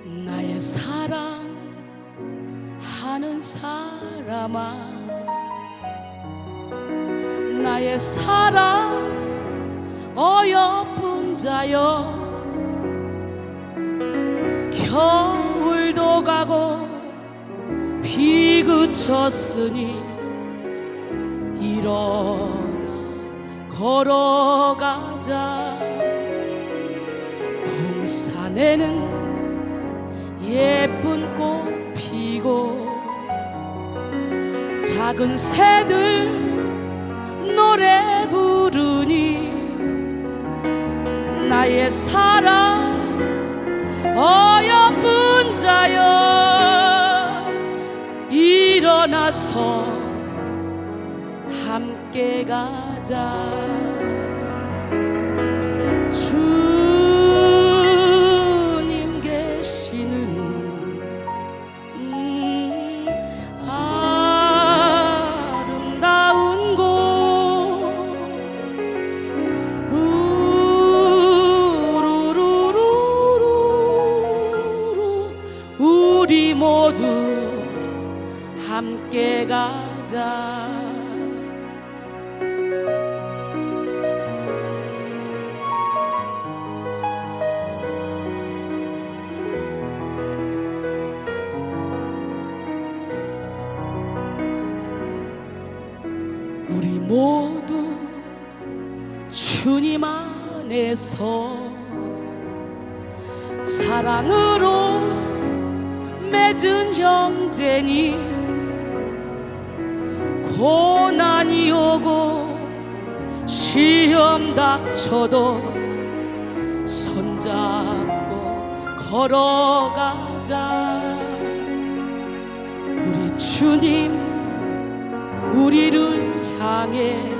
나의 사랑하는 사람아, 나의 사랑 어여쁜 자여, 겨울도 가고 비 그쳤으니 일어나 걸어가자. 동산에는 예쁜 꽃 피고 작은 새들 노래 부르니 나의 사랑 어여쁜 자여, 일어나서 함께 가자. 주님 계시는 아름다운 곳, 루루루루루, 우리 모두 함께 가자. 우리 모두 주님 안에서 사랑으로 맺은 형제니, 고난이 오고 시험 닥쳐도 손잡고 걸어가자. 우리 주님 우리를 향해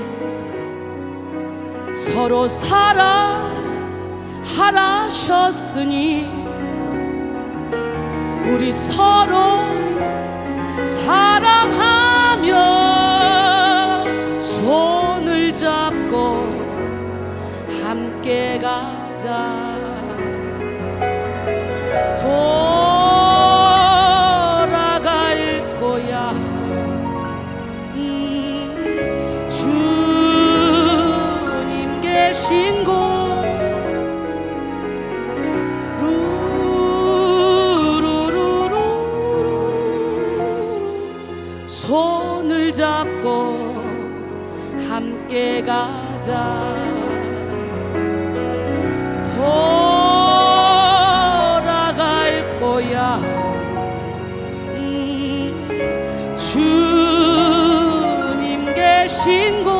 서로 사랑하라셨으니 우리 서로 사랑하며 손을 잡고 함께 가자. 돌아갈 거야. 주님 계신 곳, 손을 잡고 함께 가자. 돌아갈 거야. 주님 계신 곳,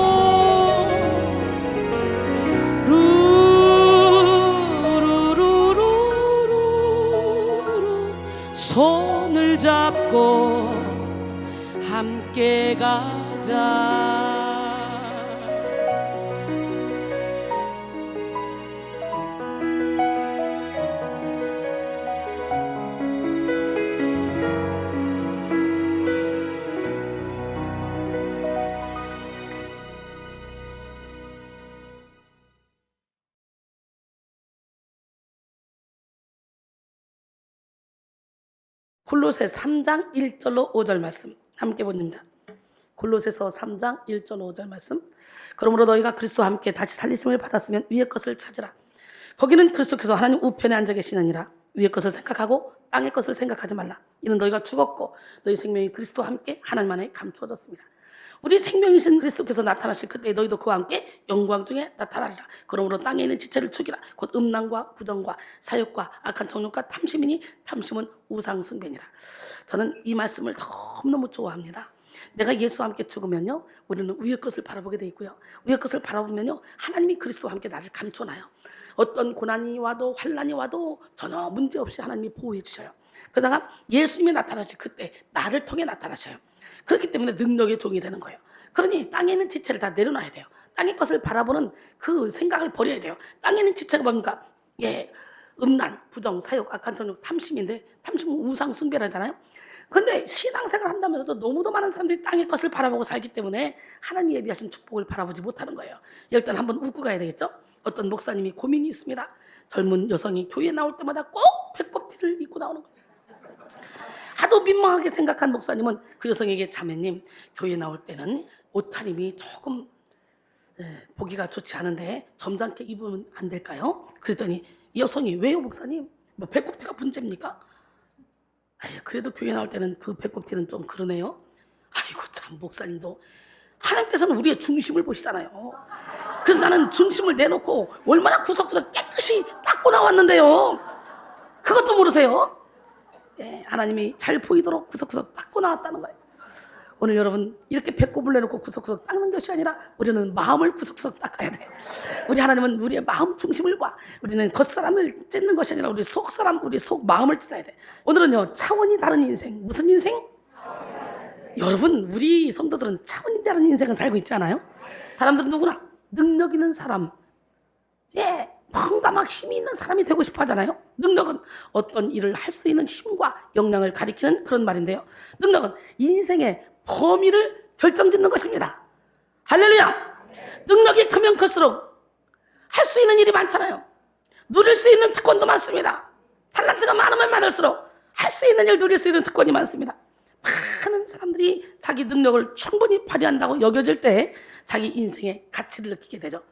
루루루루루, 손을 잡고 함께 가자. 골로새 3장 1절로 5절 말씀 함께 봅니다. 골로새서 3장 1절 5절 말씀. 그러므로 너희가 그리스도와 함께 다시 살리심을 받았으면 위의 것을 찾으라. 거기는 그리스도께서 하나님 우편에 앉아 계시느니라. 위의 것을 생각하고 땅의 것을 생각하지 말라. 이는 너희가 죽었고 너희 생명이 그리스도와 함께 하나님 안에 감추어졌습니다. 우리 생명이신 그리스도께서 나타나실 그때 너희도 그와 함께 영광 중에 나타나리라. 그러므로 땅에 있는 지체를 죽이라. 곧 음란과 부정과 사욕과 악한 정욕과 탐심이니 탐심은 우상 숭배니라. 저는 이 말씀을 너무너무 좋아합니다. 내가 예수와 함께 죽으면요, 우리는 위의 것을 바라보게 돼 있고요, 위의 것을 바라보면요, 하나님이 그리스도와 함께 나를 감춰놔요. 어떤 고난이 와도 환난이 와도 전혀 문제없이 하나님이 보호해 주셔요. 그러다가 예수님이 나타나실 그때 나를 통해 나타나셔요. 그렇기 때문에 능력의 종이 되는 거예요. 그러니 땅에 있는 지체를 다 내려놔야 돼요. 땅의 것을 바라보는 그 생각을 버려야 돼요. 땅에 있는 지체가 뭡니까? 음란, 부정, 사욕, 악한 정욕, 탐심인데, 탐심은 우상 숭배라잖아요. 그런데 신앙생활 한다면서도 너무도 많은 사람들이 땅의 것을 바라보고 살기 때문에 하나님이 예비하신 축복을 바라보지 못하는 거예요. 일단 한번 웃고 가야 되겠죠? 어떤 목사님이 고민이 있습니다. 젊은 여성이 교회에 나올 때마다 꼭 배꼽 바지를 입고 나오는 거예요. 하도 민망하게 생각한 목사님은 그 여성에게 자매님, 교회 나올 때는 옷차림이 조금 보기가 좋지 않은데 점잖게 입으면 안 될까요? 그랬더니 이 여성이 왜요 목사님? 뭐 배꼽티가 문제입니까? 아유, 그래도 교회 나올 때는 그 배꼽티는 좀 그러네요. 아이고 참 목사님도 하나님께서는 우리의 중심을 보시잖아요. 그래서 나는 중심을 내놓고 얼마나 구석구석 깨끗이 닦고 나왔는데요. 그것도 모르세요? 예, 하나님이 잘 보이도록 구석구석 닦고 나왔다는 거예요. 오늘 여러분 이렇게 배꼽을 내놓고 구석구석 닦는 것이 아니라 우리는 마음을 구석구석 닦아야 돼. 우리 하나님은 우리의 마음 중심을 봐. 우리는 겉사람을 찢는 것이 아니라 우리 속사람, 우리 속 마음을 찢어야 돼. 오늘은요 차원이 다른 인생. 무슨 인생? 여러분 우리 성도들은 차원이 다른 인생을 살고 있지 않아요? 사람들은 누구나 능력 있는 사람, 뭔가 막 힘이 있는 사람이 되고 싶어 하잖아요. 능력은 어떤 일을 할 수 있는 힘과 역량을 가리키는 그런 말인데요. 능력은 인생의 범위를 결정짓는 것입니다. 할렐루야! 능력이 크면 클수록 할 수 있는 일이 많잖아요. 누릴 수 있는 특권도 많습니다. 탤런트가 많으면 많을수록 할 수 있는 일, 누릴 수 있는 특권이 많습니다. 많은 사람들이 자기 능력을 충분히 발휘한다고 여겨질 때 자기 인생의 가치를 느끼게 되죠.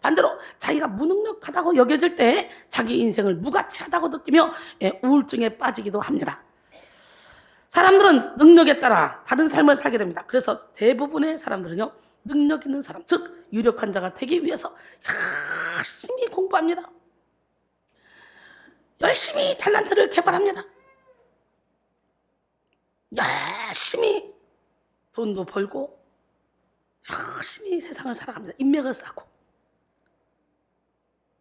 반대로 자기가 무능력하다고 여겨질 때 자기 인생을 무가치하다고 느끼며 우울증에 빠지기도 합니다. 사람들은 능력에 따라 다른 삶을 살게 됩니다. 그래서 대부분의 사람들은요 능력 있는 사람, 즉 유력한 자가 되기 위해서 열심히 공부합니다. 열심히 탤런트를 개발합니다. 열심히 돈도 벌고 열심히 세상을 살아갑니다. 인맥을 쌓고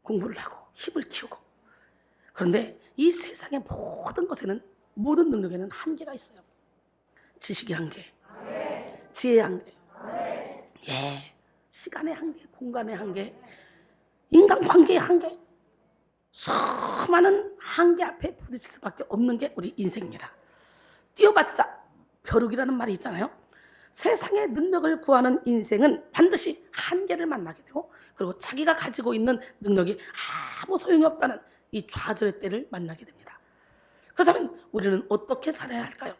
공부를 하고 힘을 키우고. 그런데 이 세상의 모든 것에는, 모든 능력에는 한계가 있어요. 지식의 한계, 지혜의 한계, 시간의 한계, 공간의 한계, 인간관계의 한계, 수많은 한계 앞에 부딪힐 수밖에 없는 게 우리 인생입니다. 뛰어봤자 벼룩이라는 말이 있잖아요. 세상의 능력을 구하는 인생은 반드시 한계를 만나게 되고, 그리고 자기가 가지고 있는 능력이 아무 소용이 없다는 이 좌절의 때를 만나게 됩니다. 그렇다면 우리는 어떻게 살아야 할까요?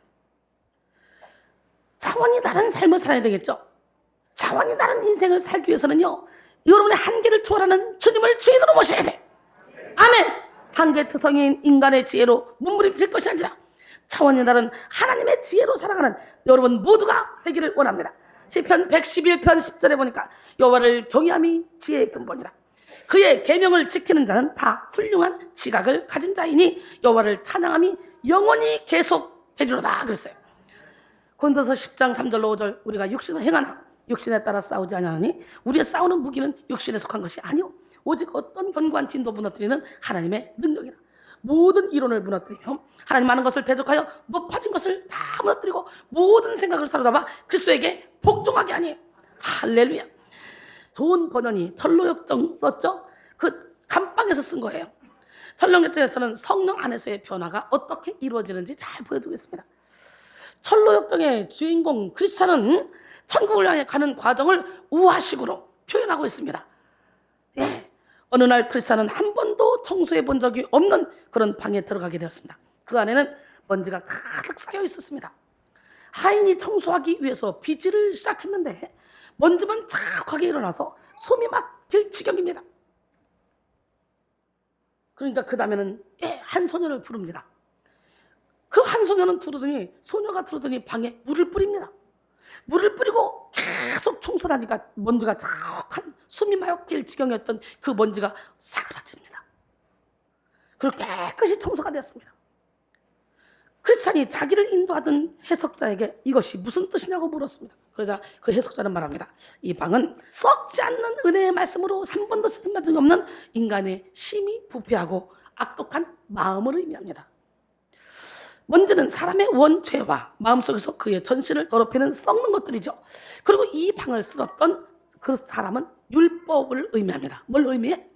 차원이 다른 삶을 살아야 되겠죠. 차원이 다른 인생을 살기 위해서는요, 여러분의 한계를 초월하는 주님을 주인으로 모셔야 돼. 아멘. 한계투성이인 인간의 지혜로 몸부림칠 것이 아니라 차원이 다른 하나님의 지혜로 살아가는 여러분 모두가 되기를 원합니다. 시편 111편 10절에 보니까 여호와를 경외함이 지혜의 근본이라. 그의 계명을 지키는 자는 다 훌륭한 지각을 가진 자이니 여호와를 찬양함이 영원히 계속되리로다 그랬어요. 고린도서 10장 3절로 5절, 우리가 육신을 행하나 육신에 따라 싸우지 아니하니 우리의 싸우는 무기는 육신에 속한 것이 아니오 오직 어떤 견고한 진도 무너뜨리는 하나님의 능력이라. 모든 이론을 무너뜨리며 하나님 하는 것을 대적하여 높아진 것을 다 무너뜨리고 모든 생각을 사로잡아 그리스도에게 복종하게 하니. 할렐루야. 좋은 번역이 철로역정 썼죠. 그 감방에서 쓴 거예요. 철로역정에서는 성령 안에서의 변화가 어떻게 이루어지는지 잘 보여주겠습니다. 철로역정의 주인공 크리스찬은 천국을 향해 가는 과정을 우화식으로 표현하고 있습니다. 어느 날 크리스찬은 한 번도 청소해 본 적이 없는 그런 방에 들어가게 되었습니다. 그 안에는 먼지가 가득 쌓여 있었습니다. 하인이 청소하기 위해서 빗질을 시작했는데 먼지만 자욱하게 일어나서 숨이 막힐 지경입니다. 그러니까 그 다음에는 한 소녀를 부릅니다. 그 한 소녀는 소녀가 들어더니 방에 물을 뿌립니다. 물을 뿌리고 계속 청소를 하니까 먼지가 자욱한 숨이 막힐 지경이었던 그 먼지가 사그라집니다. 그리고 깨끗이 청소가 되었습니다. 크리스찬이 자기를 인도하던 해석자에게 이것이 무슨 뜻이냐고 물었습니다. 그러자 그 해석자는 말합니다. 이 방은 썩지 않는 은혜의 말씀으로 한 번도 쓰임받은 적이 없는 인간의 심히 부패하고 악독한 마음을 의미합니다. 먼지는 사람의 원죄와 마음속에서 그의 전신을 더럽히는 썩는 것들이죠. 그리고 이 방을 쓸었던 그 사람은 율법을 의미합니다. 뭘 의미해?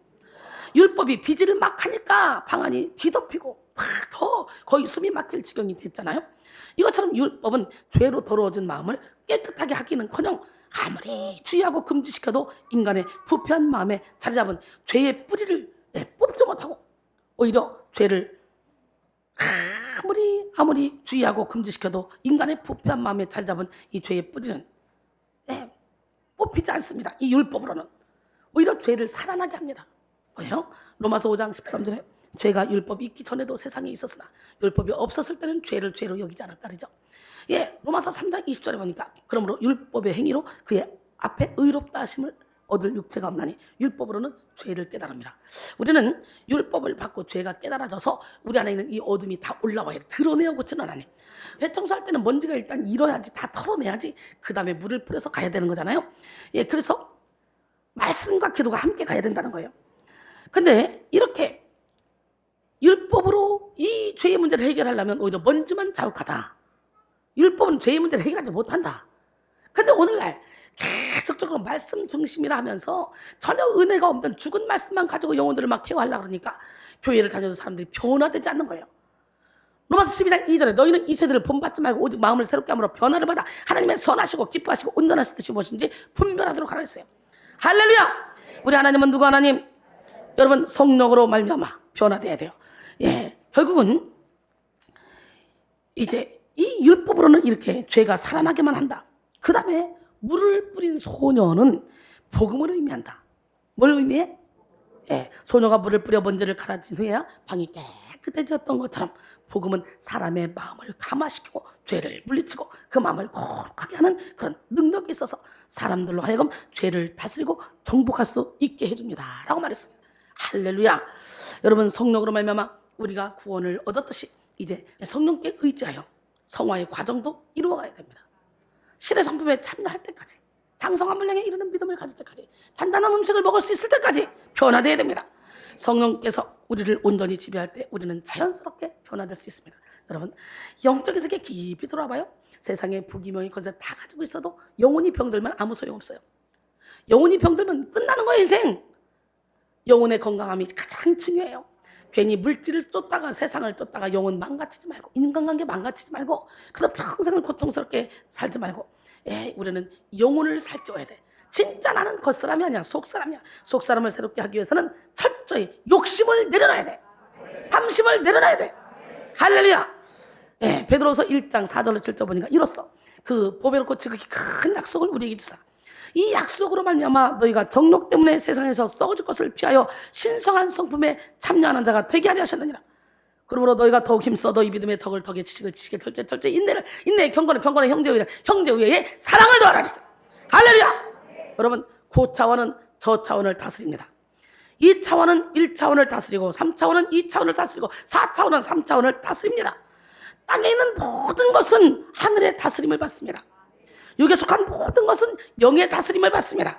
율법이 비질을 막 하니까 방 안이 뒤덮이고 더 거의 숨이 막힐 지경이 됐잖아요. 이것처럼 율법은 죄로 더러워진 마음을 깨끗하게 하기는커녕 아무리 주의하고 금지시켜도 인간의 부패한 마음에 자리 잡은 죄의 뿌리를 뽑지 못하고 오히려 죄를 아무리 주의하고 금지시켜도 인간의 부패한 마음에 자리 잡은 이 죄의 뿌리는 뽑히지 않습니다. 이 율법으로는 오히려 죄를 살아나게 합니다. 왜요? 로마서 5장 13절에 죄가 율법이 있기 전에도 세상에 있었으나 율법이 없었을 때는 죄를 죄로 여기지 않았다 그러죠. 로마서 3장 20절에 보니까 그러므로 율법의 행위로 그의 앞에 의롭다 하심을 얻을 육체가 없나니 율법으로는 죄를 깨달음이라. 우리는 율법을 받고 죄가 깨달아져서 우리 안에 있는 이 어둠이 다 올라와야 돼. 드러내어 고치는 하나님. 대청소할 때는 먼지가 일단 일어야지, 다 털어내야지 그 다음에 물을 뿌려서 가야 되는 거잖아요. 그래서 말씀과 기도가 함께 가야 된다는 거예요. 근데 이렇게 율법으로 이 죄의 문제를 해결하려면 오히려 먼지만 자욱하다. 율법은 죄의 문제를 해결하지 못한다. 근데 오늘날 계속적으로 말씀 중심이라 하면서 전혀 은혜가 없는 죽은 말씀만 가지고 영혼들을 막 케어하려고 그러니까 교회를 다녀도 사람들이 변화되지 않는 거예요. 로마서 12장 2절에 너희는 이 세대를 본받지 말고 오직 마음을 새롭게 함으로 변화를 받아 하나님의 선하시고 기뻐하시고 온전하신 뜻이 무엇인지 분별하도록 하라 했어요. 할렐루야! 우리 하나님은 누구 하나님? 여러분 성령으로 말미암아 변화돼야 돼요. 결국은 이제 이 율법으로는 이렇게 죄가 살아나게만 한다. 그 다음에 물을 뿌린 소녀는 복음을 의미한다. 뭘 의미해? 소녀가 물을 뿌려 먼지를 갈아진 후에야 방이 깨끗해졌던 것처럼 복음은 사람의 마음을 감화시키고 죄를 물리치고 그 마음을 거룩하게 하는 그런 능력이 있어서 사람들로 하여금 죄를 다스리고 정복할 수 있게 해줍니다 라고 말했습니다. 할렐루야. 여러분 성령으로 말미암아 우리가 구원을 얻었듯이 이제 성령께 의지하여 성화의 과정도 이루어가야 됩니다. 신의 성품에 참여할 때까지, 장성한 분량에 이르는 믿음을 가질 때까지, 단단한 음식을 먹을 수 있을 때까지 변화되어야 됩니다. 성령께서 우리를 온전히 지배할 때 우리는 자연스럽게 변화될 수 있습니다. 여러분 영적인 세계에 깊이 들어와봐요. 세상에 부귀명예 권세 다 가지고 있어도 영혼이 병들면 아무 소용없어요. 영혼이 병들면 끝나는 거예요. 인생. 영혼의 건강함이 가장 중요해요. 괜히 물질을 쫓다가 세상을 쫓다가 영혼 망가뜨리지 말고 인간관계 망가뜨리지 말고 그래서 평생을 고통스럽게 살지 말고 우리는 영혼을 살찌워야 돼. 진짜 나는 겉사람이 아니야. 속사람이야. 속사람을 새롭게 하기 위해서는 철저히 욕심을 내려놔야 돼. 탐심을 내려놔야 돼. 할렐루야. 베드로서 1장 4절로 7절 보니까 이로써 그 보배롭고 지극히 큰 약속을 우리에게 주사 이 약속으로 말미암아 너희가 정욕 때문에 세상에서 썩어질 것을 피하여 신성한 성품에 참여하는 자가 되게 하려 하셨느니라. 그러므로 너희가 더욱 힘써 너희 믿음의 덕을 덕에 지식을 지식에 절제 인내에 경건에 형제 우애에 사랑을 더하라 했어요. 할렐루야. 여러분 고차원은 저차원을 다스립니다. 2차원은 1차원을 다스리고 3차원은 2차원을 다스리고 4차원은 3차원을 다스립니다. 땅에 있는 모든 것은 하늘의 다스림을 받습니다. 육에 속한 모든 것은 영의 다스림을 받습니다.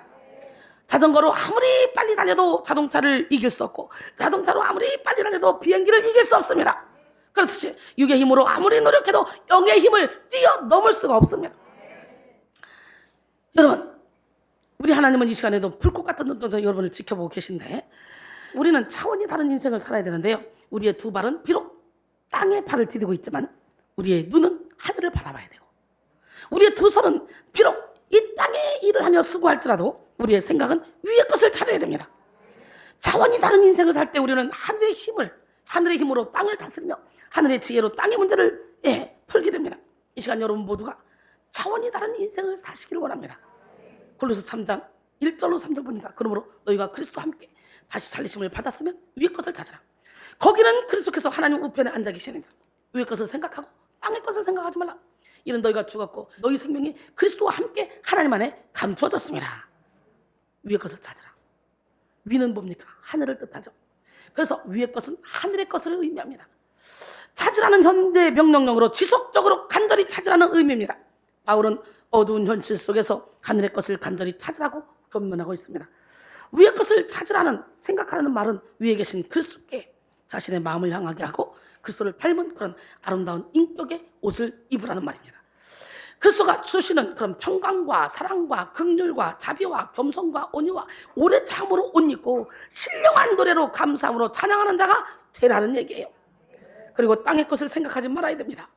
자전거로 아무리 빨리 달려도 자동차를 이길 수 없고 자동차로 아무리 빨리 달려도 비행기를 이길 수 없습니다. 그렇듯이 육의 힘으로 아무리 노력해도 영의 힘을 뛰어넘을 수가 없습니다. 여러분 우리 하나님은 이 시간에도 불꽃 같은 눈동자 여러분을 지켜보고 계신데 우리는 차원이 다른 인생을 살아야 되는데요. 우리의 두 발은 비록 땅에 발을 디디고 있지만 우리의 눈은 하늘을 바라봐야 되고 우리의 두 손은 비록 이 땅에 일을 하며 수고할지라도 우리의 생각은 위의 것을 찾아야 됩니다. 차원이 다른 인생을 살 때 우리는 하늘의 힘으로 땅을 다스리며 하늘의 지혜로 땅의 문제를 풀게 됩니다. 이 시간 여러분 모두가 차원이 다른 인생을 사시기를 원합니다. 골로새 3장 1절로 3절 보니까 그러므로 너희가 그리스도와 함께 다시 살리심을 받았으면 위의 것을 찾아라. 거기는 그리스도께서 하나님 우편에 앉아 계시는데 위의 것을 생각하고 땅의 것을 생각하지 말라. 이는 너희가 죽었고 너희 생명이 그리스도와 함께 하나님 안에 감추어졌습니다. 위의 것을 찾으라. 위는 뭡니까? 하늘을 뜻하죠. 그래서 위의 것은 하늘의 것을 의미합니다. 찾으라는 현재 명령력으로 지속적으로 간절히 찾으라는 의미입니다. 바울은 어두운 현실 속에서 하늘의 것을 간절히 찾으라고 권면하고 있습니다. 위의 것을 찾으라는 생각하라는 말은 위에 계신 그리스도께 자신의 마음을 향하게 하고 그리스도를 닮은 그런 아름다운 인격의 옷을 입으라는 말입니다. 그리스도가 주시는 그런 평강과 사랑과 긍휼과 자비와 겸손과 온유와 오래 참으로 옷 입고 신령한 노래로 감사함으로 찬양하는 자가 되라는 얘기예요. 그리고 땅의 것을 생각하지 말아야 됩니다.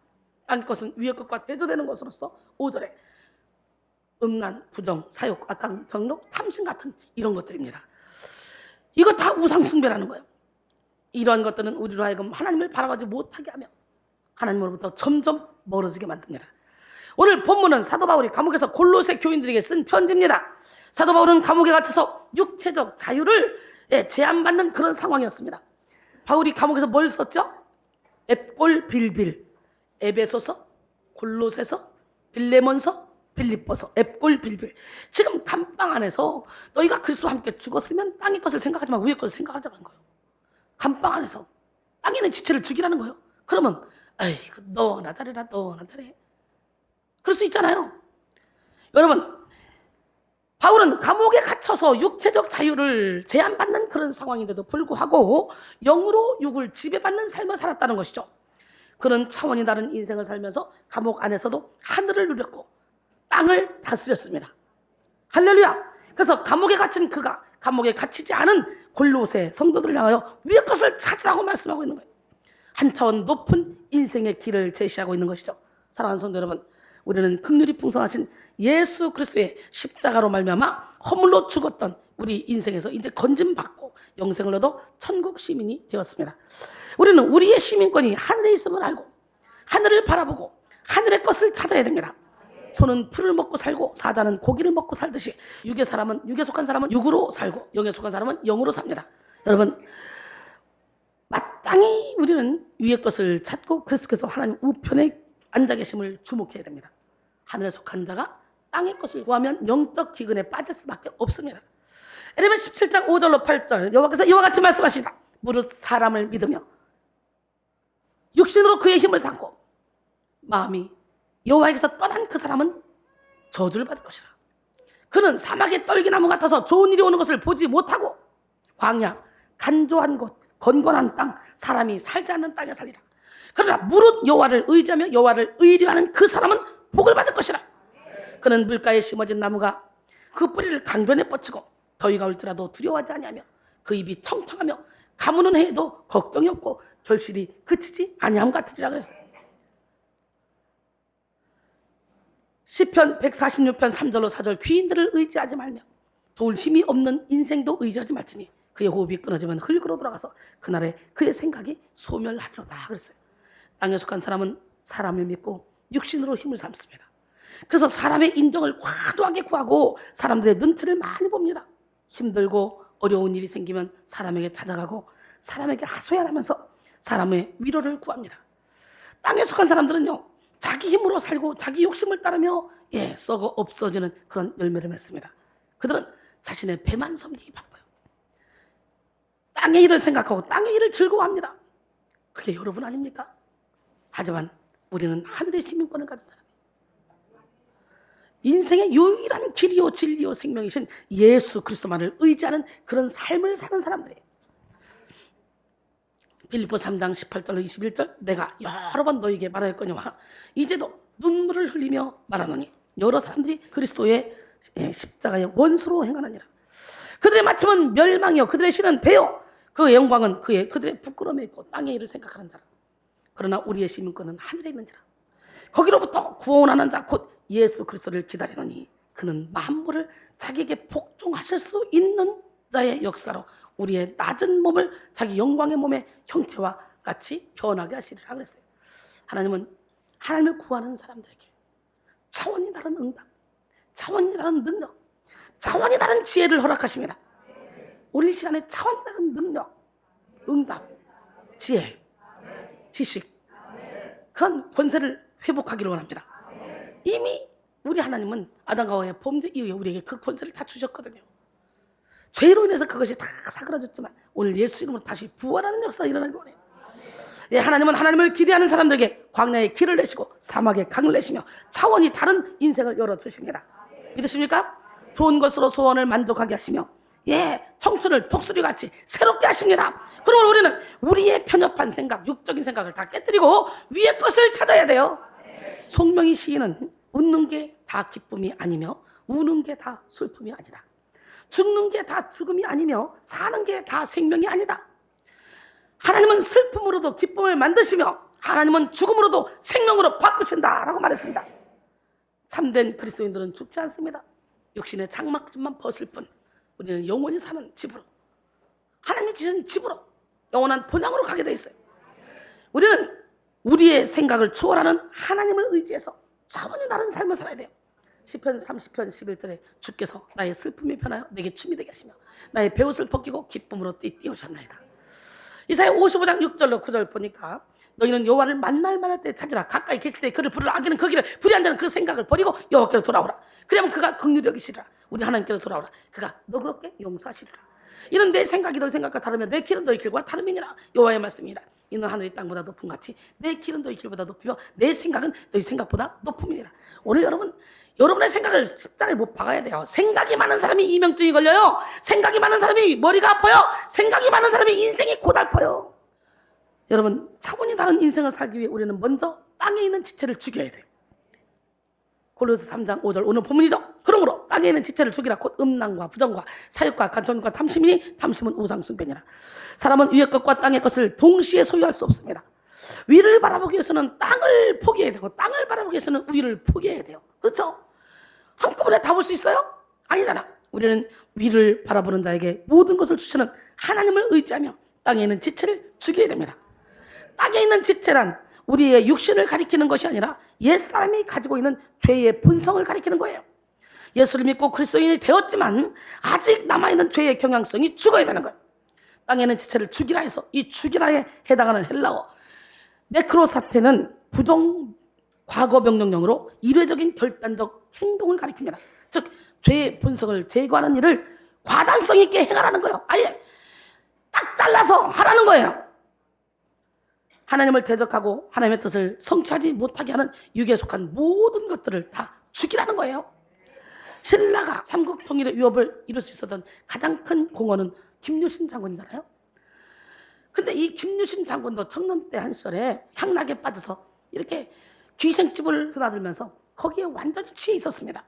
땅의 것은 위의 것과 대조되는 것으로서 5절에 음란, 부정, 사욕, 악강, 정욕, 탐심 같은 이런 것들입니다. 이거 다 우상 숭배라는 거예요. 이러한 것들은 우리로 하여금 하나님을 바라보지 못하게 하며 하나님으로부터 점점 멀어지게 만듭니다. 오늘 본문은 사도 바울이 감옥에서 골로새 교인들에게 쓴 편지입니다. 사도 바울은 감옥에 갇혀서 육체적 자유를 제한받는 그런 상황이었습니다. 바울이 감옥에서 뭘 썼죠? 앱골 빌빌, 에베소서, 골로새서, 빌레몬서, 빌립보서, 앱골 빌빌. 지금 감방 안에서 너희가 그리스도와 함께 죽었으면 땅의 것을 생각하지 말고 위의 것을 생각하자는 거예요. 감방 안에서 땅에 있는 지체를 죽이라는 거예요. 그러면 에이구 너나 잘해라 너나 잘해. 그럴 수 있잖아요. 여러분, 바울은 감옥에 갇혀서 육체적 자유를 제한받는 그런 상황인데도 불구하고 영으로 육을 지배받는 삶을 살았다는 것이죠. 그런 차원이 다른 인생을 살면서 감옥 안에서도 하늘을 누렸고 땅을 다스렸습니다. 할렐루야. 그래서 감옥에 갇힌 그가 감옥에 갇히지 않은 골로새 성도들을 향하여 위의 것을 찾으라고 말씀하고 있는 거예요. 한 차원 높은 인생의 길을 제시하고 있는 것이죠. 사랑하는 성도 여러분, 우리는 긍휼이 풍성하신 예수 그리스도의 십자가로 말미암아 허물로 죽었던 우리 인생에서 이제 건짐받고 영생을 얻어 천국 시민이 되었습니다. 우리는 우리의 시민권이 하늘에 있음을 알고 하늘을 바라보고 하늘의 것을 찾아야 됩니다. 소는 풀을 먹고 살고 사자는 고기를 먹고 살듯이 육에 속한 사람은 육으로 살고 영에 속한 사람은 영으로 삽니다. 여러분, 마땅히 우리는 위의 것을 찾고 그리스도께서 하나님 우편에 앉아 계심을 주목해야 됩니다. 하늘에 속한 자가 땅의 것을 구하면 영적 기근에 빠질 수밖에 없습니다. 에레미야 17장 5절로 8절 여호와께서 이와 같이 말씀하시다. 무릇 사람을 믿으며 육신으로 그의 힘을 삼고 마음이 여호와에게서 떠난 그 사람은 저주를 받을 것이라. 그는 사막의 떨기나무 같아서 좋은 일이 오는 것을 보지 못하고 광야 간조한 곳 건건한 땅 사람이 살지 않는 땅에 살리라. 그러나 무릇 여호와를 의지하며 여호와를 의뢰하는 그 사람은 복을 받을 것이라. 그는 물가에 심어진 나무가 그 뿌리를 강변에 뻗치고 더위가 올지라도 두려워하지 아니하며 그 입이 청청하며 가무는 해에도 걱정이 없고 결실이 그치지 아니함 같으리라 그랬어요. 시편 146편 3절로 4절 귀인들을 의지하지 말며 도울 힘이 없는 인생도 의지하지 말지니 그의 호흡이 끊어지면 흙으로 돌아가서 그날에 그의 생각이 소멸하리로다 그랬어요. 땅에 속한 사람은 사람을 믿고 육신으로 힘을 삼습니다. 그래서 사람의 인정을 과도하게 구하고 사람들의 눈치를 많이 봅니다. 힘들고 어려운 일이 생기면 사람에게 찾아가고 사람에게 하소연하면서 사람의 위로를 구합니다. 땅에 속한 사람들은요, 자기 힘으로 살고 자기 욕심을 따르며 썩어 없어지는 그런 열매를 맺습니다. 그들은 자신의 배만 섬기기 바빠요. 땅의 일을 생각하고 땅의 일을 즐거워합니다. 그게 여러분 아닙니까? 하지만 우리는 하늘의 시민권을 가진 사람이에요. 인생의 유일한 길이요 진리요 생명이신 예수 그리스도만을 의지하는 그런 삶을 사는 사람들이에요. 빌립보 3장 18절로 21절 내가 여러 번 너에게 말하였거니와 이제도 눈물을 흘리며 말하노니 여러 사람들이 그리스도의 십자가의 원수로 행하느니라. 그들의 마침은 멸망이요 그들의 신은 배요 그의 영광은 그들의 부끄러움에 있고 땅의 일을 생각하는 자라. 그러나 우리의 시민권은 하늘에 있는지라. 거기로부터 구원하는 자 곧 예수 그리스도를 기다리노니 그는 만물을 자기에게 복종하실 수 있는 자의 역사로 우리의 낮은 몸을 자기 영광의 몸의 형태와 같이 변하게 하시리라 그랬어요. 하나님은 하나님을 구하는 사람들에게 차원이 다른 응답, 차원이 다른 능력, 차원이 다른 지혜를 허락하십니다. 우리 시간에 차원이 다른 능력, 응답, 지혜, 지식, 그런 권세를 회복하기를 원합니다. 이미 우리 하나님은 아담과 하와의 범죄 이후에 우리에게 그 권세를 다 주셨거든요. 죄로 인해서 그것이 다 사그라졌지만 오늘 예수 이름으로 다시 부활하는 역사가 일어나길 원해요. 하나님은 하나님을 기대하는 사람들에게 광야에 길을 내시고 사막에 강을 내시며 차원이 다른 인생을 열어주십니다. 믿으십니까? 좋은 것으로 소원을 만족하게 하시며 청춘을 독수리같이 새롭게 하십니다. 그러면 우리는 우리의 편협한 생각, 육적인 생각을 다 깨뜨리고 위의 것을 찾아야 돼요. 송명희 시인은 웃는 게 다 기쁨이 아니며 우는 게 다 슬픔이 아니다. 죽는 게 다 죽음이 아니며 사는 게 다 생명이 아니다. 하나님은 슬픔으로도 기쁨을 만드시며 하나님은 죽음으로도 생명으로 바꾸신다라고 말했습니다. 참된 그리스도인들은 죽지 않습니다. 육신의 장막집만 벗을 뿐 우리는 영원히 사는 집으로, 하나님이 지은 집으로, 영원한 본향으로 가게 되어 있어요. 우리는 우리의 생각을 초월하는 하나님을 의지해서 차원이 다른 삶을 살아야 돼요. 시편 30편 11절에 주께서 나의 슬픔이 변하여 내게 춤이 되게 하시며 나의 베옷을 벗기고 기쁨으로 띄우셨나이다. 이사야 55장 6절로 9절 보니까 너희는 여호와를 만날 때 찾으라. 가까이 계실 때 그를 부르라. 악인은 그 길을, 불의한 자는 그 생각을 버리고 여호와께로 돌아오라. 그러면 그가 긍휼히 여기시리라. 우리 하나님께로 돌아오라. 그가 너그럽게 용서하시리라. 이는 내 생각이 너희 생각과 다르며 내 길은 너희 길과 다름이니라. 여호와의 말씀이라. 이는 하늘이 땅보다 높은 같이 내 길은 너희 길보다 높이며 내 생각은 너희 생각보다 높음이니라. 오늘 여러분의 생각을 십자가에 못 박아야 돼요. 생각이 많은 사람이 이명증이 걸려요. 생각이 많은 사람이 머리가 아파요. 생각이 많은 사람이 인생이 고달퍼요. 여러분, 차원이 다른 인생을 살기 위해 우리는 먼저 땅에 있는 지체를 죽여야 돼요. 골로새 3장 5절 오늘 본문이죠. 그러므로 땅에 있는 지체를 죽이라. 곧 음란과 부정과 사욕과 간청과 탐심이니 탐심은 우상 숭배니라. 사람은 위의 것과 땅의 것을 동시에 소유할 수 없습니다. 위를 바라보기 위해서는 땅을 포기해야 되고 땅을 바라보기 위해서는 위를 포기해야 돼요. 그렇죠? 한꺼번에 다 볼 수 있어요? 아니잖아. 우리는 위를 바라보는 자에게 모든 것을 주시는 하나님을 의지하며 땅에 있는 지체를 죽여야 됩니다. 땅에 있는 지체란 우리의 육신을 가리키는 것이 아니라 옛사람이 가지고 있는 죄의 본성을 가리키는 거예요. 예수를 믿고 그리스도인이 되었지만 아직 남아있는 죄의 경향성이 죽어야 되는 거예요. 땅에 있는 지체를 죽이라 해서 이 죽이라에 해당하는 헬라어 네크로사테는 부정 과거 명령형으로 일회적인 결단적 행동을 가리킵니다. 즉 죄의 본성을 제거하는 일을 과단성 있게 행하라는 거예요. 아예 딱 잘라서 하라는 거예요. 하나님을 대적하고 하나님의 뜻을 성취하지 못하게 하는 육에 속한 모든 것들을 다 죽이라는 거예요. 신라가 삼국 통일의 위협을 이룰 수 있었던 가장 큰 공헌은 김유신 장군이잖아요. 근데 이 김유신 장군도 청년 때 한 시절에 향락에 빠져서 이렇게 귀생집을 드나들면서 거기에 완전히 취해 있었습니다.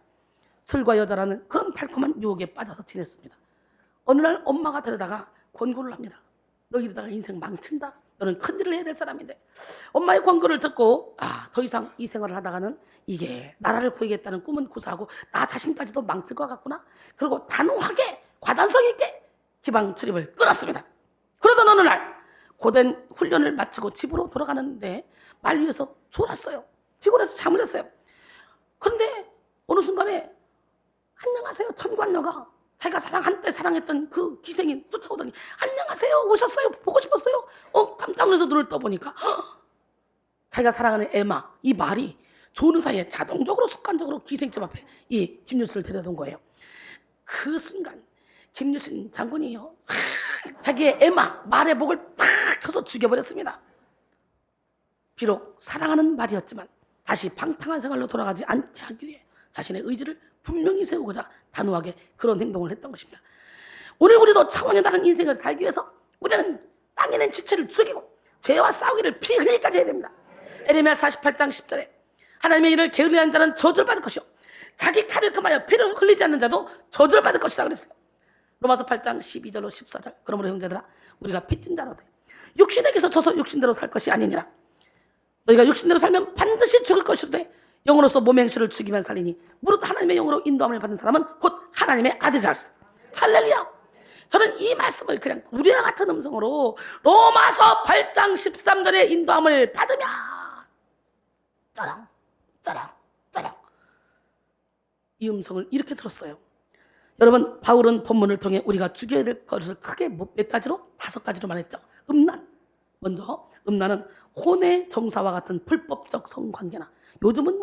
술과 여자라는 그런 달콤한 유혹에 빠져서 지냈습니다. 어느 날 엄마가 데려다가 권고를 합니다. 너 이러다가 인생 망친다. 너는 큰일을 해야 될 사람인데. 엄마의 권고를 듣고 더 이상 이 생활을 하다가는 이게 나라를 구하겠다는 꿈은 고사하고 나 자신까지도 망칠 것 같구나. 그리고 단호하게 과단성 있게 지방 출입을 끊었습니다. 그러던 어느 날 고된 훈련을 마치고 집으로 돌아가는데 말 위에서 졸았어요. 피곤해서 잠을 잤어요. 그런데 어느 순간에 안녕하세요 천관녀가 자기가 한때 사랑했던 그 기생이 쫓아오더니 안녕하세요 오셨어요 보고 싶었어요. 깜짝 놀라서 눈을 떠보니까 자기가 사랑하는 에마 이 말이 조는 사이에 자동적으로 습관적으로 기생집 앞에 이 김유신을 데려다 온 거예요. 그 순간 김유신 장군이요 자기의 에마 말의 목을 팍 쳐서 죽여버렸습니다. 비록 사랑하는 말이었지만 다시 방탕한 생활로 돌아가지 않게 하기 위해 자신의 의지를 분명히 세우고자 단호하게 그런 행동을 했던 것입니다. 오늘 우리도 차원이 다른 인생을 살기 위해서 우리는 땅에 있는 지체를 죽이고 죄와 싸우기를 피 흘리기까지 해야 됩니다. 에레미야 48장 10절에 하나님의 일을 게을리하는 자는 저주를 받을 것이요 자기 칼을 금하여 피를 흘리지 않는 자도 저주를 받을 것이다 그랬어요. 로마서 8장 12절로 14절 그러므로 형제들아 우리가 빚진 자로 돼 육신에게서 져서 육신대로 살 것이 아니니라. 너희가 육신대로 살면 반드시 죽을 것이로되 영으로서 몸의 행실을 죽이면 살리니 무릇 하나님의 영으로 인도함을 받는 사람은 곧 하나님의 아들이라 그랬어요. 할렐루야. 저는 이 말씀을 그냥 우리와 같은 음성으로 로마서 8장 13절의 인도함을 받으면 짜랑 이 음성을 이렇게 들었어요. 여러분 바울은 본문을 통해 우리가 죽여야 될 것을 크게 몇 가지로 5가지로 말했죠. 음란. 먼저 음란은 혼의 정사와 같은 불법적 성관계나 요즘은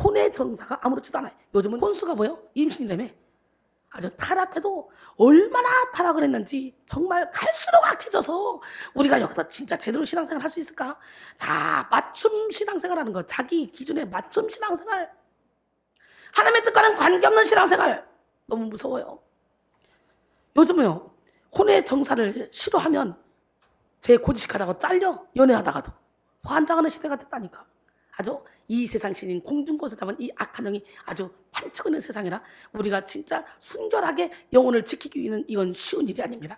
혼의 정사가 아무렇지도 않아요. 요즘은 혼수가 뭐예요? 임신이라며. 아주 타락해도 얼마나 타락을 했는지 정말 갈수록 악해져서 우리가 여기서 진짜 제대로 신앙생활 할 수 있을까? 다 맞춤 신앙생활 하는 거. 자기 기준에 맞춤 신앙생활. 하나님의 뜻과는 관계없는 신앙생활. 너무 무서워요. 요즘은요. 혼의 정사를 싫어하면 제 고지식하다가 잘려. 연애하다가도. 환장하는 시대가 됐다니까. 아주 이 세상 신인 공중곳에 잡은 이 악한 영이 아주 판쳐있는 세상이라 우리가 진짜 순결하게 영혼을 지키기 위해는 이건 쉬운 일이 아닙니다.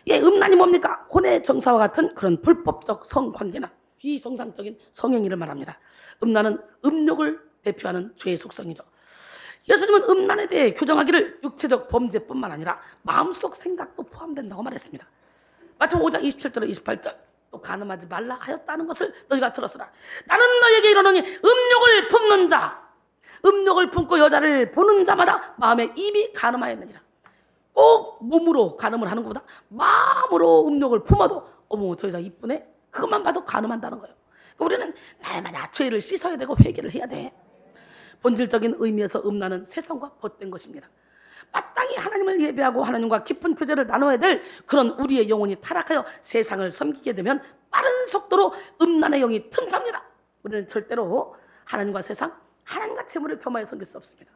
음란이 뭡니까? 혼의 정사와 같은 그런 불법적 성관계나 비정상적인 성행위를 말합니다. 음란은 음욕을 대표하는 죄의 속성이죠. 예수님은 음란에 대해 규정하기를 육체적 범죄뿐만 아니라 마음속 생각도 포함된다고 말했습니다. 마태복음 5장 27절 28절 또 간음하지 말라 하였다는 것을 너희가 들었으나 나는 너희에게 이르노니 음욕을 품는 자, 음욕을 품고 여자를 보는 자마다 마음에 이미 간음하였느니라. 꼭 몸으로 간음을 하는 것보다 마음으로 음욕을 품어도 어머 저 여자 이쁘네, 그것만 봐도 간음한다는 거예요. 우리는 날마다 죄를 씻어야 되고 회개를 해야 돼. 본질적인 의미에서 음란은 세상과 벗된 것입니다. 마땅히 하나님을 예배하고 하나님과 깊은 교제를 나눠야 될 그런 우리의 영혼이 타락하여 세상을 섬기게 되면 빠른 속도로 음란의 영이 틈탑니다. 우리는 절대로 하나님과 세상, 하나님과 재물을 겸하여 섬길 수 없습니다.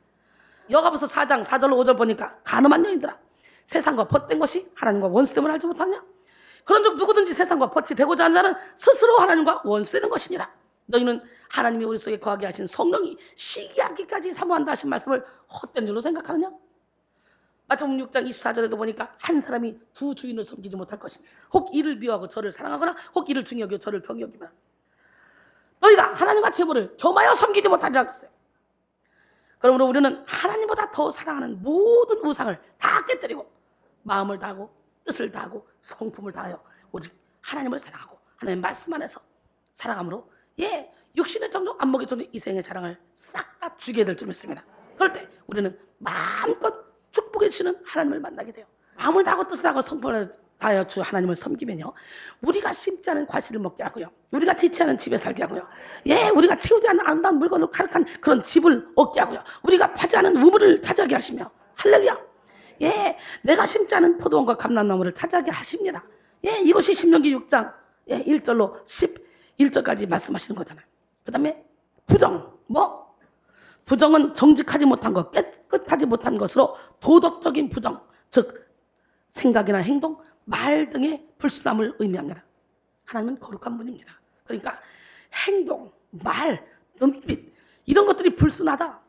여가보서 4장 4절로 5절 보니까 간음한 여인들아, 세상과 벗된 것이 하나님과 원수됨을 알지 못하느냐? 그런즉 누구든지 세상과 벗이 되고자 하는 자는 스스로 하나님과 원수되는 것이니라. 너희는 하나님이 우리 속에 거하게 하신 성령이 시기하기까지 사모한다 하신 말씀을 헛된 줄로 생각하느냐? 마태복음 6장 24절에도 보니까 한 사람이 두 주인을 섬기지 못할 것이니 혹 이를 미워하고 저를 사랑하거나 혹 이를 중요하고 저를 경히 여기거나. 너희가 하나님과 재물을 겸하여 섬기지 못하리라 그랬어요. 그러므로 우리는 하나님보다 더 사랑하는 모든 우상을 다 깨뜨리고 마음을 다하고 뜻을 다하고 성품을 다하여 우리 하나님을 사랑하고 하나님의 말씀 안에서 살아감으로 육신의 정욕, 안목의 정욕, 이생의 자랑을 싹 다 죽게 될 줄 믿습니다. 그럴 때 우리는 마음껏 축복해 주시는 하나님을 만나게 돼요. 마음을 다하고 뜻을 다하고 성품을 다하여 주 하나님을 섬기면요, 우리가 심지 않은 과실을 먹게 하고요, 우리가 지치 않은 집에 살게 하고요, 우리가 채우지 않는 아름다운 물건으로 가득한 그런 집을 얻게 하고요, 우리가 파지 않은 우물을 차지하게 하시며, 할렐루야, 내가 심지 않은 포도원과 감람나무를 차지하게 하십니다. 이것이 신명기 6장 1절로 11절까지 말씀하시는 거잖아요. 그 다음에 부정, 부정은 정직하지 못한 것, 깨끗하지 못한 것으로 도덕적인 부정, 즉 생각이나 행동, 말 등의 불순함을 의미합니다. 하나님은 거룩한 분입니다. 그러니까 행동, 말, 눈빛 이런 것들이 불순하다.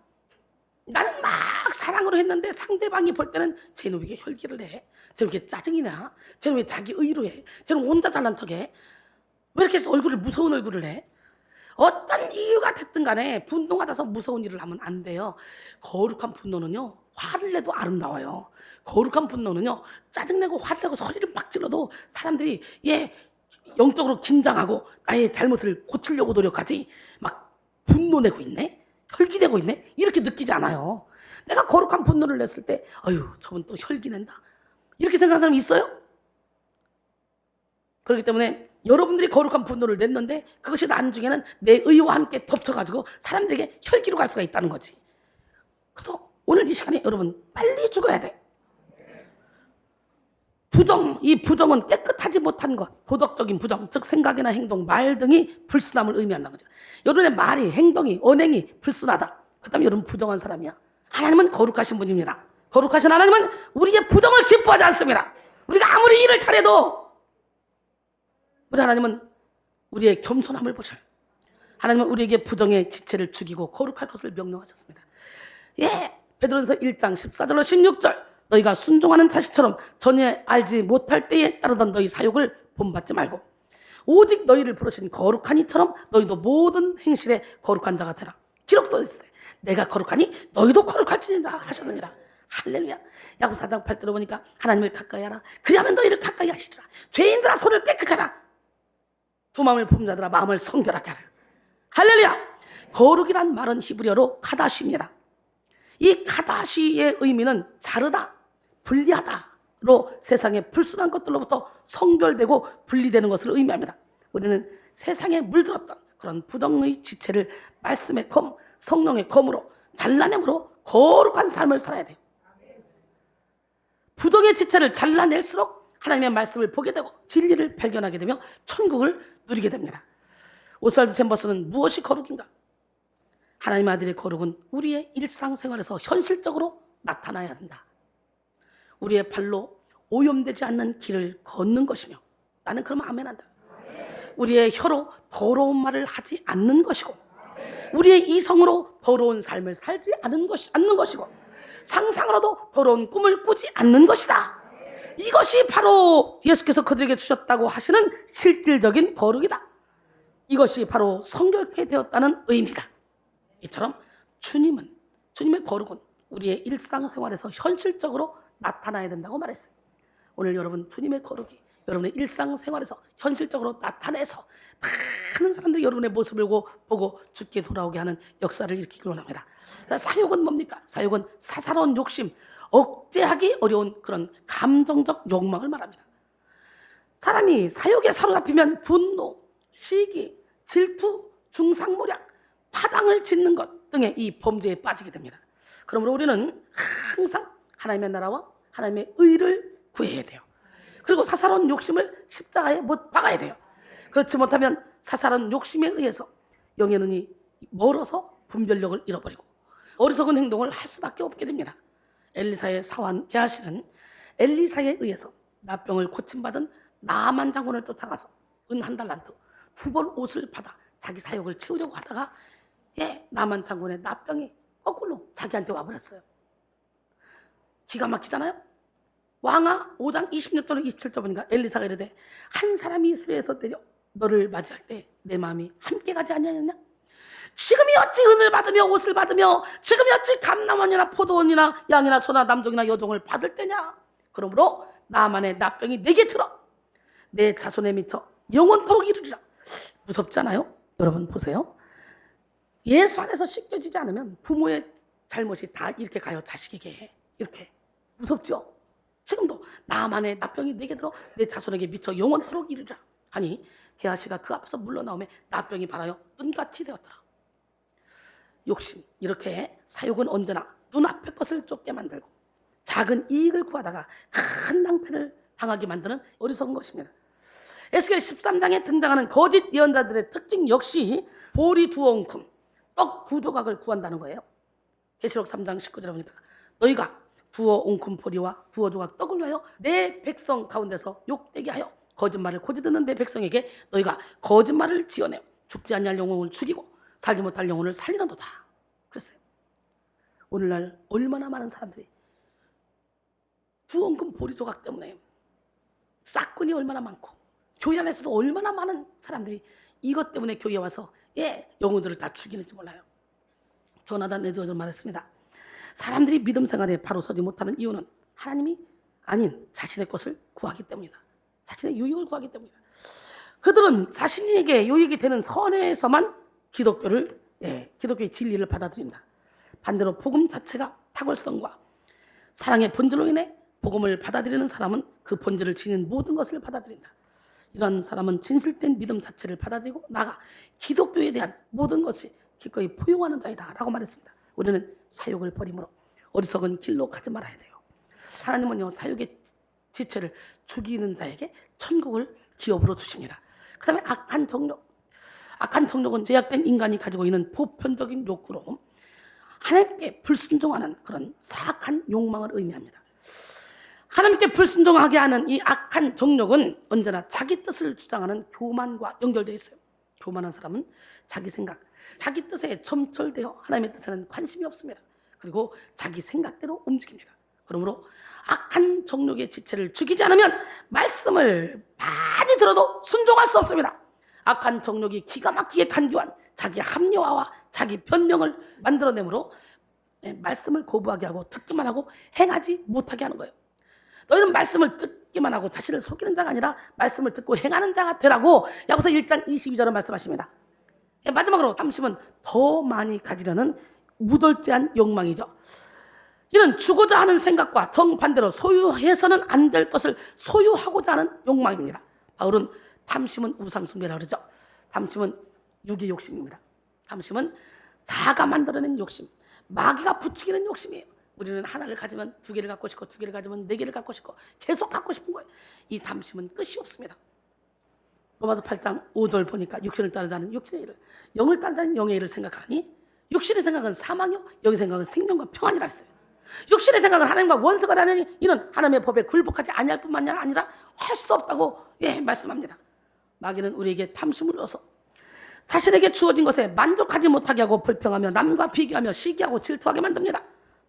나는 막 사랑으로 했는데 상대방이 볼 때는 쟤는 왜 이렇게 혈기를 해? 쟤는 왜 이렇게 짜증이 나? 쟤는 왜 자기 의로 해? 쟤는 혼자 잘난 척해? 왜 이렇게 얼굴을 무서운 얼굴을 해? 어떤 이유가 됐든 간에 분노가 나서 무서운 일을 하면 안 돼요. 거룩한 분노는요, 화를 내도 아름다워요. 거룩한 분노는요, 짜증내고 화를 내고 소리를 막 질러도 사람들이 영적으로 긴장하고 나의 잘못을 고치려고 노력하지, 막 분노내고 있네? 혈기내고 있네? 이렇게 느끼지 않아요. 내가 거룩한 분노를 냈을 때 저분 또 혈기낸다 이렇게 생각하는 사람이 있어요? 그렇기 때문에 여러분들이 거룩한 분노를 냈는데 그것이 나중에는 내 의와 함께 덮쳐가지고 사람들에게 혈기로 갈 수가 있다는 거지. 그래서 오늘 이 시간에 여러분 빨리 죽어야 돼. 이 부정은 깨끗하지 못한 것, 도덕적인 부정, 즉 생각이나 행동, 말 등이 불순함을 의미한다는 거죠. 여러분의 말이, 행동이, 언행이 불순하다. 그 다음에 여러분 부정한 사람이야. 하나님은 거룩하신 분입니다. 거룩하신 하나님은 우리의 부정을 기뻐하지 않습니다. 우리가 아무리 일을 잘해도 우리 하나님은 우리의 겸손함을 보셔요. 하나님은 우리에게 부정의 지체를 죽이고 거룩할 것을 명령하셨습니다. 베드로전서 1장 14절로 16절 너희가 순종하는 자식처럼 전혀 알지 못할 때에 따르던 너희 사욕을 본받지 말고 오직 너희를 부르신 거룩한 이처럼 너희도 모든 행실에 거룩한 자가 되라. 기록도 있어요. 내가 거룩하니 너희도 거룩할지니라 하셨느니라. 할렐루야. 야고보서 4장 8절로 보니까 하나님을 가까이 하라. 그리하면 너희를 가까이 하시리라. 죄인들아 손을 깨끗하라. 두 마음을 품은 자들아 마음을 성결하게 하라. 할렐루야. 거룩이란 말은 히브리어로 카다시입니다. 이 카다시의 의미는 자르다, 분리하다로 세상의 불순한 것들로부터 성별되고 분리되는 것을 의미합니다. 우리는 세상에 물들었던 그런 부정의 지체를 말씀의 검, 성령의 검으로 잘라냄으로 거룩한 삶을 살아야 돼요. 부정의 지체를 잘라낼수록 하나님의 말씀을 보게 되고 진리를 발견하게 되며 천국을 누리게 됩니다. 오스왈드 챔버스는 무엇이 거룩인가? 하나님 아들의 거룩은 우리의 일상생활에서 현실적으로 나타나야 한다. 우리의 발로 오염되지 않는 길을 걷는 것이며, 나는 그러면 아멘한다. 우리의 혀로 더러운 말을 하지 않는 것이고, 우리의 이성으로 더러운 삶을 살지 않는 것이고, 상상으로도 더러운 꿈을 꾸지 않는 것이다. 이것이 바로 예수께서 그들에게 주셨다고 하시는 실질적인 거룩이다. 이것이 바로 성결케 되었다는 의미다. 이처럼 주님의 거룩은 우리의 일상생활에서 현실적으로 나타나야 된다고 말했어요. 오늘 여러분 주님의 거룩이 여러분의 일상생활에서 현실적으로 나타내서 많은 사람들이 여러분의 모습을 보고 죽게 돌아오게 하는 역사를 일으키기 원합니다. 사욕은 뭡니까? 사욕은 사사로운 욕심, 억제하기 어려운 그런 감정적 욕망을 말합니다. 사람이 사욕에 사로잡히면 분노, 시기, 질투, 중상모략, 파당을 짓는 것 등의 이 범죄에 빠지게 됩니다. 그러므로 우리는 항상 하나님의 나라와 하나님의 의를 구해야 돼요. 그리고 사사로운 욕심을 십자가에 못 박아야 돼요. 그렇지 못하면 사사로운 욕심에 의해서 영의 눈이 멀어서 분별력을 잃어버리고 어리석은 행동을 할 수밖에 없게 됩니다. 엘리사의 사환 게하시는 엘리사에 의해서 나병을 고침받은 나만 장군을 쫓아가서 은 1달란트 2벌 옷을 받아 자기 사욕을 채우려고 하다가 나만 장군의 나병이 거꾸로 자기한테 와버렸어요. 기가 막히잖아요. 왕하 5장 26절로 27절 보니까 엘리사가 이르되 한 사람이 이스라엘에서 때려 너를 맞이할 때 내 마음이 함께 가지 아니하였냐? 지금이 어찌 은을 받으며 옷을 받으며 지금이 어찌 감남원이나 포도원이나 양이나 소나 남종이나 여종을 받을 때냐? 그러므로 나만의 나병이 내게 들어 내 자손에 미쳐 영원토록 이르리라. 무섭지 않아요? 여러분 보세요. 예수 안에서 씻겨지지 않으면 부모의 잘못이 다 이렇게 가요. 자식에게 이렇게 무섭죠? 지금도 나만의 나병이 내게 들어 내 자손에게 미쳐 영원토록 이르리라. 아니 게하시가 그 앞에서 물러나오며 나병이 바라여 눈같이 되었더라. 욕심, 이렇게 사욕은 언제나 눈앞의 것을 쫓게 만들고 작은 이익을 구하다가 큰 낭패를 당하게 만드는 어리석은 것입니다. 에스겔 13장에 등장하는 거짓 예언자들의 특징 역시 보리 2엉큼, 떡 2조각을 구한다는 거예요. 계시록 3장 19절에 보니까 너희가 2엉큼 보리와 2조각 떡을 위하여 내 백성 가운데서 욕되게 하여 거짓말을 고지 듣는 내 백성에게 너희가 거짓말을 지어내어 죽지 아니할 영혼을 죽이고 살지 못할 영혼을 살리는도다. 그랬어요. 오늘날 얼마나 많은 사람들이 2엉큼 보리 조각 때문에 싹군이 얼마나 많고 교회 안에서도 얼마나 많은 사람들이 이것 때문에 교회에 와서 영혼들을 다 죽이는지 몰라요. 조나단 에드워즈 말했습니다. 사람들이 믿음 생활에 바로 서지 못하는 이유는 하나님이 아닌 자신의 것을 구하기 때문이다. 자신의 유익을 구하기 때문이다. 그들은 자신에게 유익이 되는 선에서만 기독교의 진리를 받아들인다. 반대로 복음 자체가 탁월성과 사랑의 본질로 인해 복음을 받아들이는 사람은 그 본질을 지닌 모든 것을 받아들인다. 이런 사람은 진실된 믿음 자체를 받아들이고 나아가 기독교에 대한 모든 것이 기꺼이 포용하는 자이다 라고 말했습니다. 우리는 사욕을 버림으로 어리석은 길로 가지 말아야 돼요. 하나님은요 사욕의 지체를 죽이는 자에게 천국을 기업으로 주십니다. 그 다음에 악한 정욕은 죄악된 인간이 가지고 있는 보편적인 욕구로 하나님께 불순종하는 그런 사악한 욕망을 의미합니다. 하나님께 불순종하게 하는 이 악한 정욕은 언제나 자기 뜻을 주장하는 교만과 연결되어 있어요. 교만한 사람은 자기 생각, 자기 뜻에 점철되어 하나님의 뜻에는 관심이 없습니다. 그리고 자기 생각대로 움직입니다. 그러므로 악한 정욕의 지체를 죽이지 않으면 말씀을 많이 들어도 순종할 수 없습니다. 악한 정욕이 기가 막히게 간교한 자기 합리화와 자기 변명을 만들어내므로 말씀을 거부하게 하고 듣기만 하고 행하지 못하게 하는 거예요. 너희는 말씀을 듣기만 하고 자신을 속이는 자가 아니라 말씀을 듣고 행하는 자가 되라고 야고보서 1장 22절을 말씀하십니다. 마지막으로 탐심은 더 많이 가지려는 무덜대한 욕망이죠. 이는 주고자 하는 생각과 정반대로 소유해서는 안 될 것을 소유하고자 하는 욕망입니다. 바울은 탐심은 우상숭배라고 그러죠. 탐심은 육의 욕심입니다. 탐심은 자아가 만들어낸 욕심, 마귀가 부추기는 욕심이에요. 우리는 하나를 가지면 2개를 갖고 싶고 2개를 가지면 4개를 갖고 싶고 계속 갖고 싶은 거예요. 이 탐심은 끝이 없습니다. 로마서 8장 5절 보니까 육신을 따르지 않은 육신의 일을, 영을 따르지 않은 영의 일을 생각하니 육신의 생각은 사망이요 영의 생각은 생명과 평안이라 했어요. 육신의 생각은 하나님과 원수가 되느니 이는 하나님의 법에 굴복하지 아니할 뿐만 아니라 할 수도 없다고 말씀합니다. 마귀는 우리에게 탐심을 넣어서 자신에게 주어진 것에 만족하지 못하게 하고 불평하며 남과 비교하며 시기하고 질투하게 만듭니다.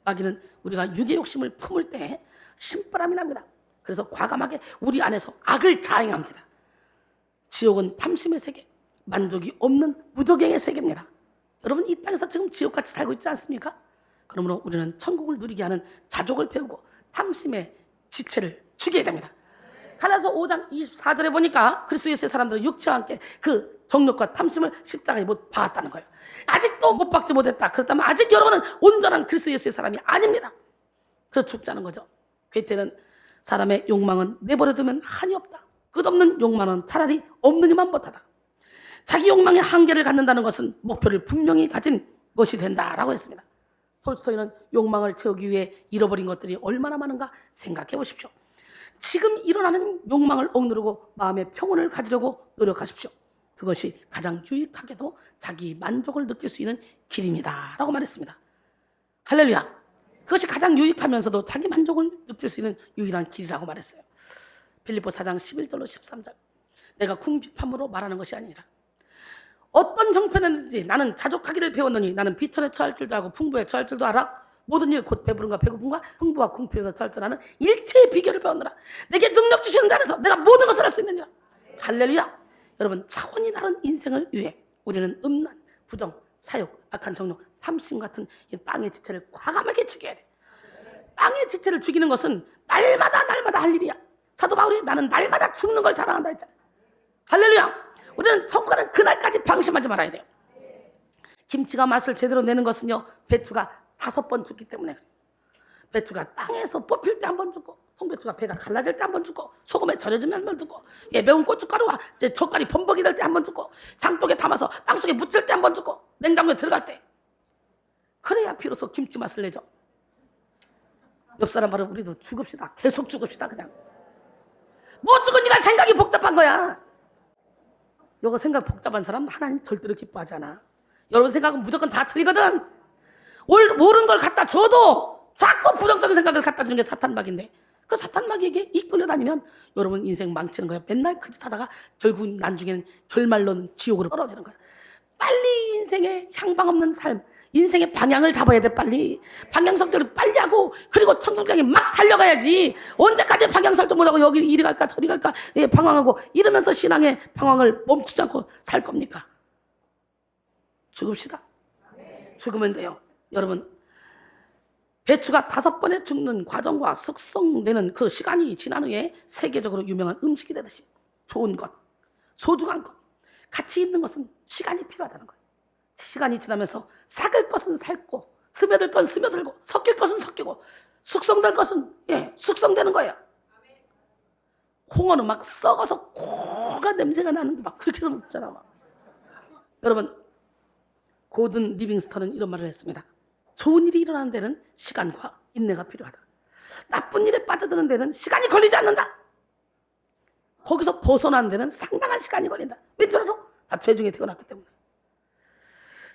마귀는 우리가 육의 욕심을 품을 때 신바람이 납니다. 그래서 과감하게 우리 안에서 악을 자행합니다. 지옥은 탐심의 세계, 만족이 없는 무더경의 세계입니다. 여러분 이 땅에서 지금 지옥같이 살고 있지 않습니까? 그러므로 우리는 천국을 누리게 하는 자족을 배우고 탐심의 지체를 죽여야 됩니다. 갈라서 5장 24절에 보니까 그리스도 예수의 사람들은 육체와 함께 그 정욕과 탐심을 십자가에 못 박았다는 거예요. 아직도 못 박지 못했다. 그렇다면 아직 여러분은 온전한 그리스도 예수의 사람이 아닙니다. 그래서 죽자는 거죠. 그때는 사람의 욕망은 내버려두면 한이 없다. 끝없는 욕망은 차라리 없느니만 못하다. 자기 욕망의 한계를 갖는다는 것은 목표를 분명히 가진 것이 된다라고 했습니다. 톨스토이는 욕망을 채우기 위해 잃어버린 것들이 얼마나 많은가 생각해 보십시오. 지금 일어나는 욕망을 억누르고 마음의 평온을 가지려고 노력하십시오. 그것이 가장 유익하게도 자기 만족을 느낄 수 있는 길입니다 라고 말했습니다. 할렐루야. 그것이 가장 유익하면서도 자기 만족을 느낄 수 있는 유일한 길이라고 말했어요. 빌립보 4장 11절로 13절. 내가 궁핍함으로 말하는 것이 아니라 어떤 형편이든지 나는 자족하기를 배웠느니 나는 비천에 처할 줄도 알고 풍부에 처할 줄도 알아. 모든 일 곧 배부름과 배고픔과 흥부와 궁핍에서 처할 줄 아는 일체의 비결을 배웠느라. 내게 능력 주시는 자에서 내가 모든 것을 할 수 있느니라. 할렐루야. 여러분, 차원이 다른 인생을 위해 우리는 음란, 부정, 사욕, 악한 정욕, 탐심 같은 이 땅의 지체를 과감하게 죽여야 돼. 땅의 지체를 죽이는 것은 날마다 할 일이야. 사도 바울이 나는 날마다 죽는 걸 자랑한다 했잖아. 할렐루야. 우리는 천국 가는 그날까지 방심하지 말아야 돼요. 김치가 맛을 제대로 내는 것은요, 배추가 5번 죽기 때문에. 배추가 땅에서 뽑힐 때 한 번 죽고, 홍배추가 배가 갈라질 때 한 번 죽고, 소금에 절여지면 한 번 죽고, 매운 고춧가루와 젓갈이 범벅이 될 때 한 번 죽고, 장독에 담아서 땅속에 묻힐 때 한 번 죽고, 냉장고에 들어갈 때. 그래야 비로소 김치 맛을 내죠. 옆 사람 말은 우리도 죽읍시다. 계속 죽읍시다 그냥. 못 죽으니까 생각이 복잡한 거야. 이거 생각 복잡한 사람 하나님 절대로 기뻐하지 않아. 여러분 생각은 무조건 다 틀리거든. 옳은 걸 갖다 줘도 자꾸 부정적인 생각을 갖다 주는 게 사탄막인데, 그 사탄막에게 이끌려 다니면 여러분 인생 망치는 거야. 맨날 그 짓 하다가 결국 나중에는 결말로는 지옥으로 떨어지는 거야. 빨리 인생의 향방 없는 삶, 인생의 방향을 잡아야 돼. 빨리 방향 설정을 빨리 하고, 그리고 천국 향해 막 달려가야지. 언제까지 방향 설정 못하고 여기 이리 갈까 저리 갈까 방황하고 이러면서 신앙의 방황을 멈추지 않고 살 겁니까? 죽읍시다. 죽으면 돼요. 여러분, 배추가 5번에 죽는 과정과 숙성되는 그 시간이 지난 후에 세계적으로 유명한 음식이 되듯이 좋은 것, 소중한 것, 가치 있는 것은 시간이 필요하다는 거예요. 시간이 지나면서 삭을 것은 닳고, 스며들 것은 스며들고, 섞일 것은 섞이고, 숙성될 것은 숙성되는 거예요. 홍어는 막 썩어서 고가 냄새가 나는 게 막 그렇게 해서 먹잖아. 막. 여러분, 고든 리빙스턴은 이런 말을 했습니다. 좋은 일이 일어나는 데는 시간과 인내가 필요하다. 나쁜 일에 빠져드는 데는 시간이 걸리지 않는다. 거기서 벗어나는 데는 상당한 시간이 걸린다. 왠지 알아? 다 죄 중에 태어났기 때문에.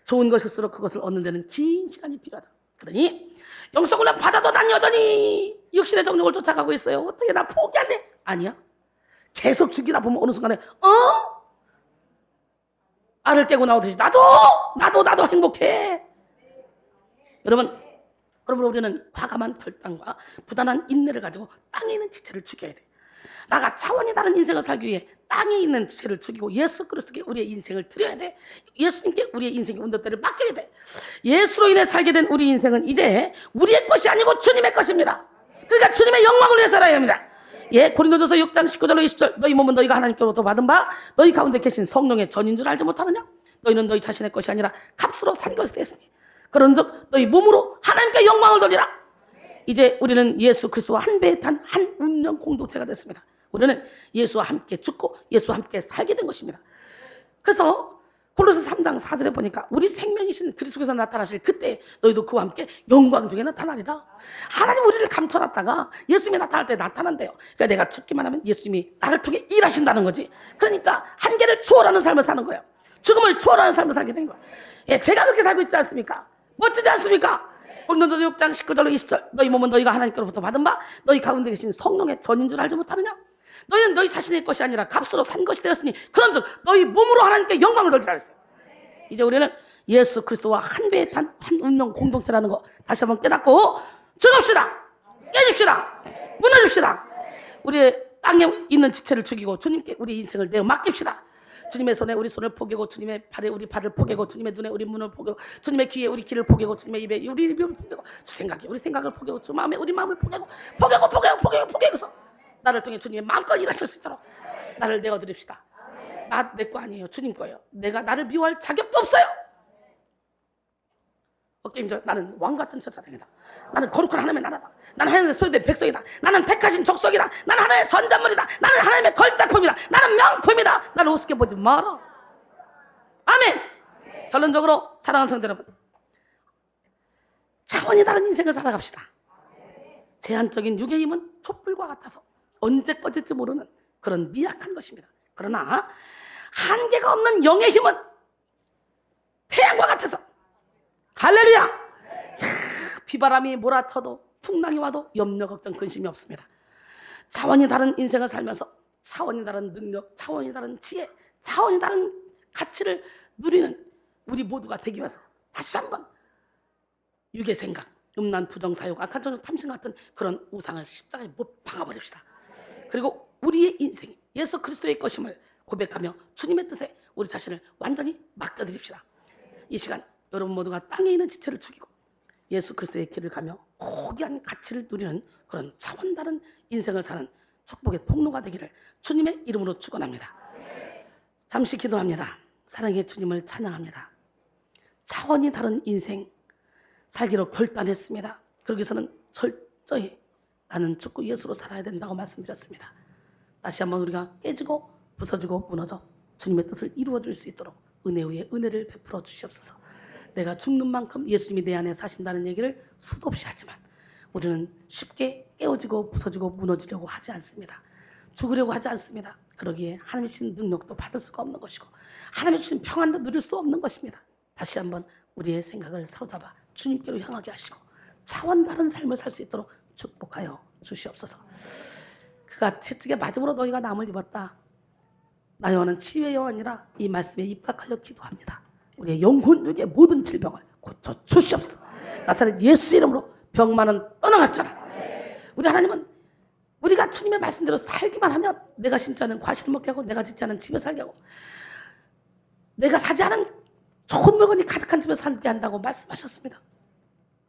좋은 것일수록 그것을 얻는 데는 긴 시간이 필요하다. 그러니 영성훈련 받아도 난 여전히 육신의 정욕을 쫓아가고 있어요. 어떻게 나 포기할래? 아니야. 계속 죽이다 보면 어느 순간에 알을 깨고 나오듯이 나도 행복해. 여러분, 그러므로 우리는 과감한 결단과 부단한 인내를 가지고 땅에 있는 지체를 죽여야 돼. 나가 차원이 다른 인생을 살기 위해 땅에 있는 지체를 죽이고 예수 그리스도께 우리의 인생을 드려야 돼. 예수님께 우리의 인생의 운동대를 맡겨야 돼. 예수로 인해 살게 된 우리 인생은 이제 우리의 것이 아니고 주님의 것입니다. 그러니까 주님의 영광을 위해 살아야 합니다. 고린도전서 6장 19절로 20절. 너희 몸은 너희가 하나님께로부터 받은 바 너희 가운데 계신 성령의 전인 줄 알지 못하느냐? 너희는 너희 자신의 것이 아니라 값으로 산 것이 되었으니 그런즉 너희 몸으로 하나님께 영광을 돌리라. 이제 우리는 예수 그리스도와 한 배에 탄 한 운명 공동체가 됐습니다. 우리는 예수와 함께 죽고 예수와 함께 살게 된 것입니다. 그래서 골로새 3장 4절에 보니까 우리 생명이신 그리스도께서 나타나실 그때 너희도 그와 함께 영광 중에 나타나리라. 하나님 우리를 감춰놨다가 예수님이 나타날 때 나타난대요. 그러니까 내가 죽기만 하면 예수님이 나를 통해 일하신다는 거지. 그러니까 한계를 초월하는 삶을 사는 거예요. 죽음을 초월하는 삶을 살게 된 거예요. 제가 그렇게 살고 있지 않습니까? 멋지지 않습니까? 고린도전서 6장 19절로 20절. 너희 몸은 너희가 하나님께로부터 받은 바 너희 가운데 계신 성령의 전인 줄 알지 못하느냐? 너희는 너희 자신의 것이 아니라 값으로 산 것이 되었으니 그런즉 너희 몸으로 하나님께 영광을 돌리라 했어요. 이제 우리는 예수 그리스도와 한 배에 탄 한 운명 공동체라는 거 다시 한번 깨닫고 죽읍시다. 깨집시다. 무너집시다. 우리의 땅에 있는 지체를 죽이고 주님께 우리 인생을 내어 맡깁시다. 주님의 손에 우리 손을 포개고 주님의 발에 우리 발을 포개고 주님의 눈에 우리 눈을 포개고 주님의 귀에 우리 귀를 포개고 주님의 입에 우리 입을 포개고 주 생각에 우리 생각을 포개고 주 마음에 우리 마음을 포개고서 나를 통해 주님이 마음껏 일하실 수 있도록 나를 내어드립시다. 내 거 아니에요. 주님 거예요. 내가 나를 미워할 자격도 없어요. 게임들 나는 왕 같은 제사장이다. 나는 거룩한 하나님의 나라다. 나는 하나님의 소유된 백성이다. 나는 택하신 족속이다. 나는 하나님의 선자물이다. 나는 하나님의 걸작품이다. 나는 명품이다. 나를 우습게 보지 마라. 아멘. 결론적으로 사랑하는 성도 여러분, 차원이 다른 인생을 살아갑시다. 제한적인 육의 힘은 촛불과 같아서 언제 꺼질지 모르는 그런 미약한 것입니다. 그러나 한계가 없는 영의 힘은 태양과 같아서, 할렐루야! 비바람이 몰아쳐도 풍랑이 와도 염려 걱정 근심이 없습니다. 차원이 다른 인생을 살면서 차원이 다른 능력, 차원이 다른 지혜, 차원이 다른 가치를 누리는 우리 모두가 되기 위해서 다시 한번 육의 생각, 음란, 부정, 사욕, 악한 정욕, 탐심 같은 그런 우상을 십자가에 못 박아버립시다. 그리고 우리의 인생이 예수 그리스도의 것임을 고백하며 주님의 뜻에 우리 자신을 완전히 맡겨드립시다. 이 시간 여러분 모두가 땅에 있는 지체를 죽이고 예수 그리스도의 길을 가며 고귀한 가치를 누리는 그런 차원 다른 인생을 사는 축복의 통로가 되기를 주님의 이름으로 축원합니다. 잠시 기도합니다. 사랑의 주님을 찬양합니다. 차원이 다른 인생 살기로 결단했습니다. 그러기서는 철저히 나는 죽고 예수로 살아야 된다고 말씀드렸습니다. 다시 한번 우리가 깨지고 부서지고 무너져 주님의 뜻을 이루어질 수 있도록 은혜 위에 은혜를 베풀어 주시옵소서. 내가 죽는 만큼 예수님이 내 안에 사신다는 얘기를 수도 없이 하지만 우리는 쉽게 깨어지고 부서지고 무너지려고 하지 않습니다. 죽으려고 하지 않습니다. 그러기에 하나님이 주신 능력도 받을 수가 없는 것이고 하나님이 주신 평안도 누릴 수 없는 것입니다. 다시 한번 우리의 생각을 사로잡아 주님께로 향하게 하시고 차원 다른 삶을 살 수 있도록 축복하여 주시옵소서. 그가 채찍에 맞음으로 너희가 남을 입었다. 나 요한은 치유의 요한이라 이 말씀에 입각하여 기도합니다. 우리의 영혼 육의 모든 질병을 고쳐 주시옵소서. 나사렛 예수 이름으로 병만은 떠나갈지어다. 우리 하나님은 우리가 주님의 말씀대로 살기만 하면 내가 심지 않은 과실을 먹게 하고 내가 짓지 않은 집에 살게 하고 내가 사지 않은 좋은 물건이 가득한 집에 살게 한다고 말씀하셨습니다.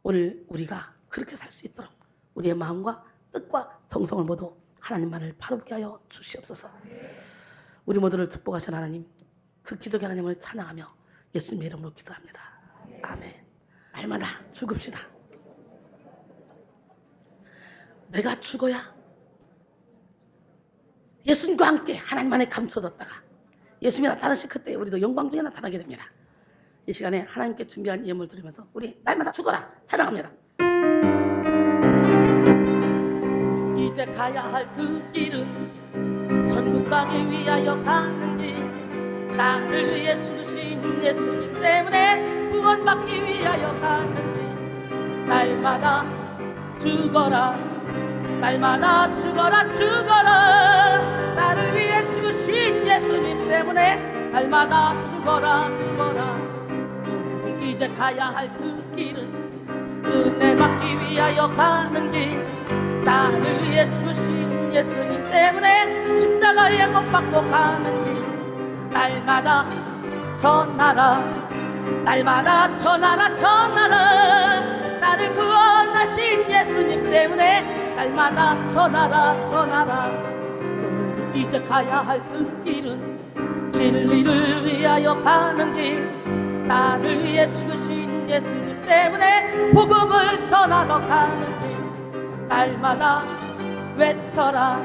오늘 우리가 그렇게 살 수 있도록 우리의 마음과 뜻과 정성을 모두 하나님만을 바르게 하여 주시옵소서. 우리 모두를 축복하신 하나님, 그 기적의 하나님을 찬양하며 예수님의 이름으로 기도합니다. 아멘. 날마다 죽읍시다. 내가 죽어야 예수님과 함께 하나님 안에 감춰졌다가 예수님이 나타나실 그때 우리도 영광 중에 나타나게 됩니다. 이 시간에 하나님께 준비한 예물 드리면서 우리 날마다 죽어라 찬양합니다. 이제 가야 할 그 길은 천국 가기 위하여 가는 길, 나를 위해 죽으신 예수님 때문에 구원받기 위하여 가는 길, 날마다 죽어라 날마다 죽어라 죽어라, 나를 위해 죽으신 예수님 때문에 날마다 죽어라 죽어라. 이제 가야 할 그 길은 은혜 받기 위하여 가는 길, 나를 위해 죽으신 예수님 때문에 십자가에 못 박고 가는 길, 날마다 전하라 날마다 전하라 전하라, 나를 구원하신 예수님 때문에 날마다 전하라 전하라. 이제 가야 할 그 길은 진리를 위하여 가는 길, 나를 위해 죽으신 예수님 때문에 복음을 전하러 가는 길, 날마다 외쳐라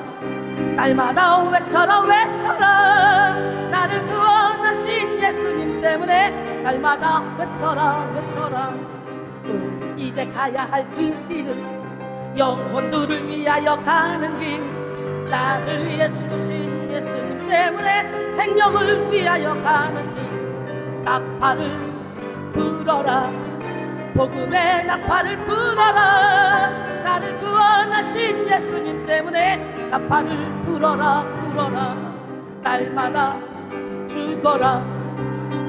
날마다 외쳐라 외쳐라, 나를 구원하신 예수님 때문에 날마다 외쳐라 외쳐라. 이제 가야 할 그 길은 영혼들을 위하여 가는 길, 나를 위해 죽으신 예수님 때문에 생명을 위하여 가는 길, 나팔을 불어라 복음의 나팔을 불어라, 나를 구원하신 예수님 때문에 나팔을 불어라 불어라. 날마다 죽어라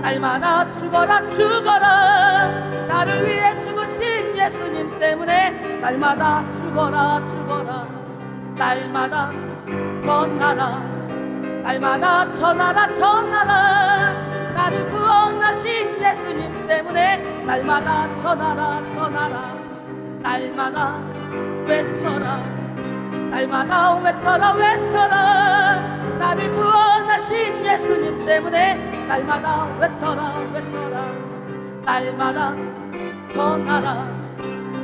날마다 죽어라 죽어라, 나를 위해 죽으신 예수님 때문에 날마다 죽어라 죽어라. 날마다 전하라 날마다 전하라 전하라, 나를 구원하신 예수님 때문에 날마다 전하라 전하라. 날마다 외쳐라 날마다 외쳐라 외쳐라 나를 구원하신 예수님 때문에 날마다 외쳐라 외쳐라 날마다 전하라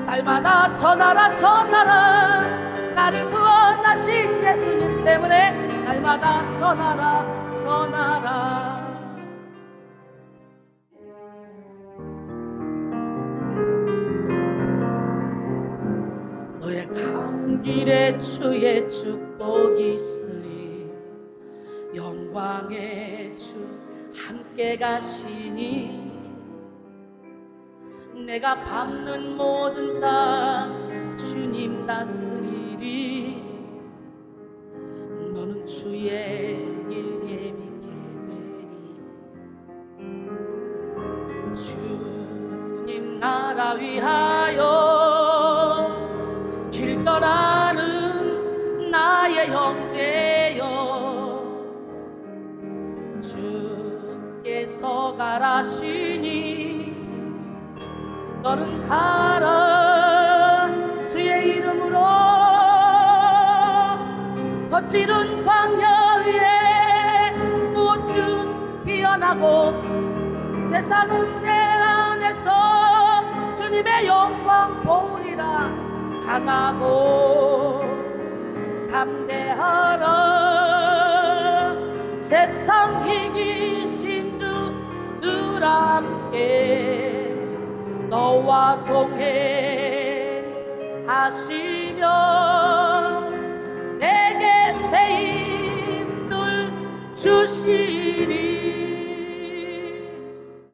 날마다 전하라 전하라 나를 구원하신 예수님 때문에 날마다 전하라 전하라. 너의 가는 길에 주의 축복이 있으니 영광의 주 함께 가시니 내가 밟는 모든 땅 주님 다스리리 너는 주의 길 예비게 되리 주님 나라 위하여 길 떠나는 나의 형제여 주께서 가라시니 너는 가라 주의 이름으로 거칠은 광야 위에 꽃은 피어나고 세상은 내 안에서 주님의 영광 보리라 강하고 담대하라 세상 이기신 주 늘 함께 너와 동해 하시며 내게 새 힘을 주시